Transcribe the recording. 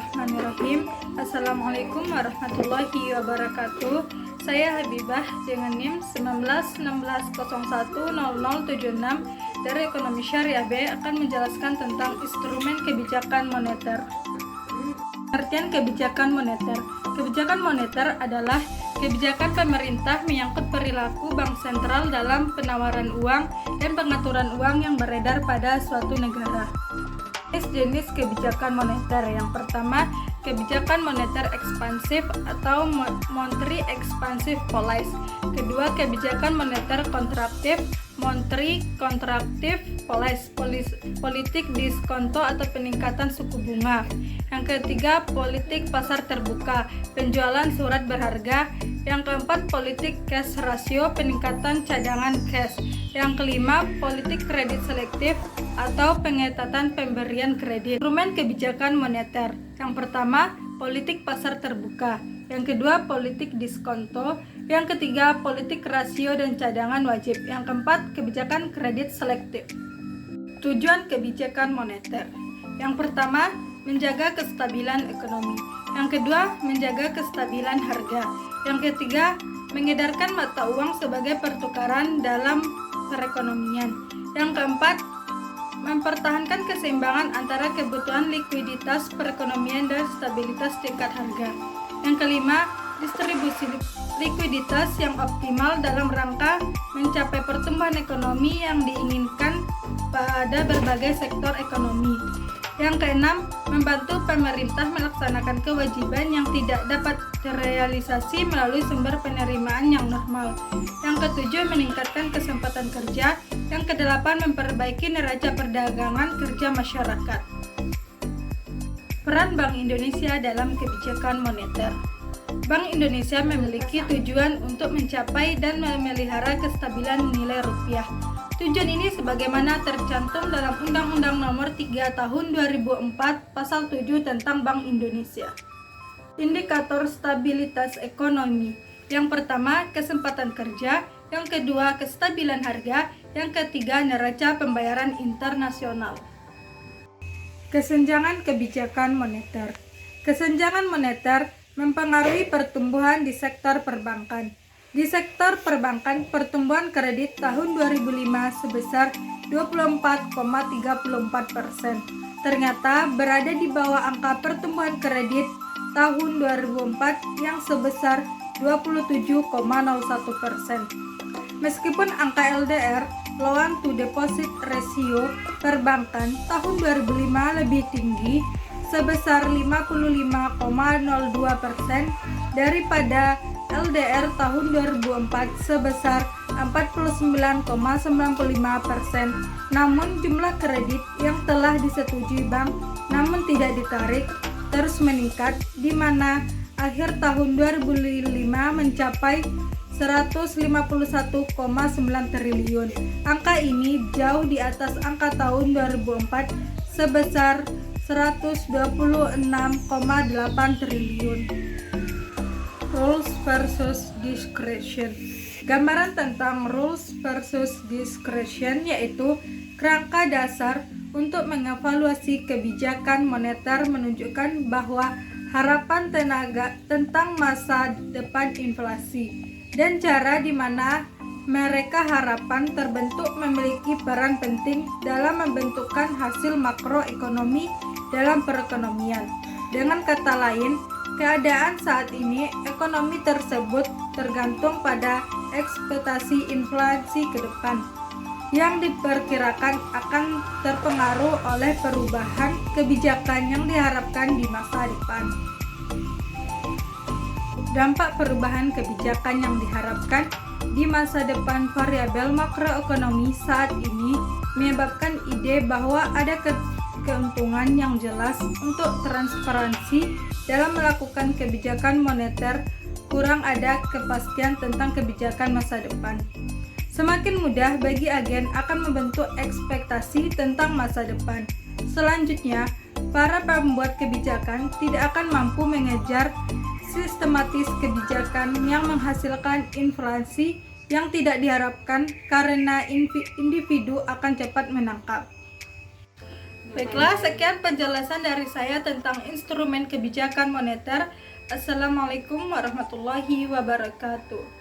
Bismillahirrahmanirrahim. Assalamualaikum warahmatullahi wabarakatuh. Saya Habibah dengan NIM 1916010076 dari Ekonomi Syariah B akan menjelaskan tentang instrumen kebijakan moneter. Pengertian kebijakan moneter. Kebijakan moneter adalah kebijakan pemerintah menyangkut perilaku bank sentral dalam penawaran uang dan pengaturan uang yang beredar pada suatu negara. Jenis kebijakan moneter. Yang pertama, kebijakan moneter ekspansif atau monetary expansive policy. Kedua, kebijakan moneter kontraktif, monetary contractive policy, politik diskonto atau peningkatan suku bunga. Yang ketiga, politik pasar terbuka, penjualan surat berharga. Yang keempat, politik cash ratio, peningkatan cadangan cash. Yang kelima, politik kredit selektif atau pengetatan pemberian kredit. Instrumen kebijakan moneter. Yang pertama, politik pasar terbuka. Yang kedua, politik diskonto. Yang ketiga, politik rasio dan cadangan wajib. Yang keempat, kebijakan kredit selektif. Tujuan kebijakan moneter. Yang pertama, menjaga kestabilan ekonomi. Yang kedua, menjaga kestabilan harga. Yang ketiga, mengedarkan mata uang sebagai pertukaran dalam perekonomian. Yang keempat, mempertahankan keseimbangan antara kebutuhan likuiditas perekonomian dan stabilitas tingkat harga. Yang kelima, distribusi likuiditas yang optimal dalam rangka mencapai pertumbuhan ekonomi yang diinginkan pada berbagai sektor ekonomi. Yang keenam, membantu pemerintah melaksanakan kewajiban yang tidak dapat terrealisasi melalui sumber penerimaan yang normal. Yang ketujuh, meningkatkan kesempatan kerja. Yang kedelapan, memperbaiki neraca perdagangan kerja masyarakat. Peran Bank Indonesia dalam kebijakan moneter. Bank Indonesia memiliki tujuan untuk mencapai dan memelihara kestabilan nilai rupiah. Tujuan ini sebagaimana tercantum dalam Undang-Undang Nomor 3 Tahun 2004 Pasal 7 tentang Bank Indonesia. Indikator stabilitas ekonomi. Yang pertama, kesempatan kerja. Yang kedua, kestabilan harga. Yang ketiga, neraca pembayaran internasional. Kesenjangan kebijakan moneter. Kesenjangan moneter mempengaruhi pertumbuhan di sektor perbankan. Di sektor perbankan, pertumbuhan kredit tahun 2005 sebesar 24,34%. Ternyata berada di bawah angka pertumbuhan kredit tahun 2004 yang sebesar 27,01%. Meskipun angka LDR, loan to deposit ratio perbankan tahun 2005 lebih tinggi sebesar 55,02% daripada LDR tahun 2004 sebesar 49,95%. Namun jumlah kredit yang telah disetujui bank namun tidak ditarik terus meningkat, di mana akhir tahun 2005 mencapai 151,9 triliun. Angka ini jauh di atas angka tahun 2004 sebesar 126,8 triliun. Rules versus discretion. Gambaran tentang rules versus discretion yaitu kerangka dasar untuk mengevaluasi kebijakan moneter menunjukkan bahwa harapan tenaga tentang masa depan inflasi dan cara di mana mereka harapan terbentuk memiliki peran penting dalam membentukkan hasil makroekonomi dalam perekonomian. Dengan kata lain, keadaan saat ini ekonomi tersebut tergantung pada ekspektasi inflasi ke depan yang diperkirakan akan terpengaruh oleh perubahan kebijakan yang diharapkan di masa depan. Dampak perubahan kebijakan yang diharapkan di masa depan variabel makroekonomi saat ini menyebabkan ide bahwa ada keuntungan yang jelas untuk transparansi dalam melakukan kebijakan moneter, kurang ada kepastian tentang kebijakan masa depan. Semakin mudah bagi agen akan membentuk ekspektasi tentang masa depan. Selanjutnya, para pembuat kebijakan tidak akan mampu mengejar sistematis kebijakan yang menghasilkan inflasi yang tidak diharapkan karena individu akan cepat menangkap. Baiklah, sekian penjelasan dari saya tentang instrumen kebijakan moneter. Assalamualaikum warahmatullahi wabarakatuh.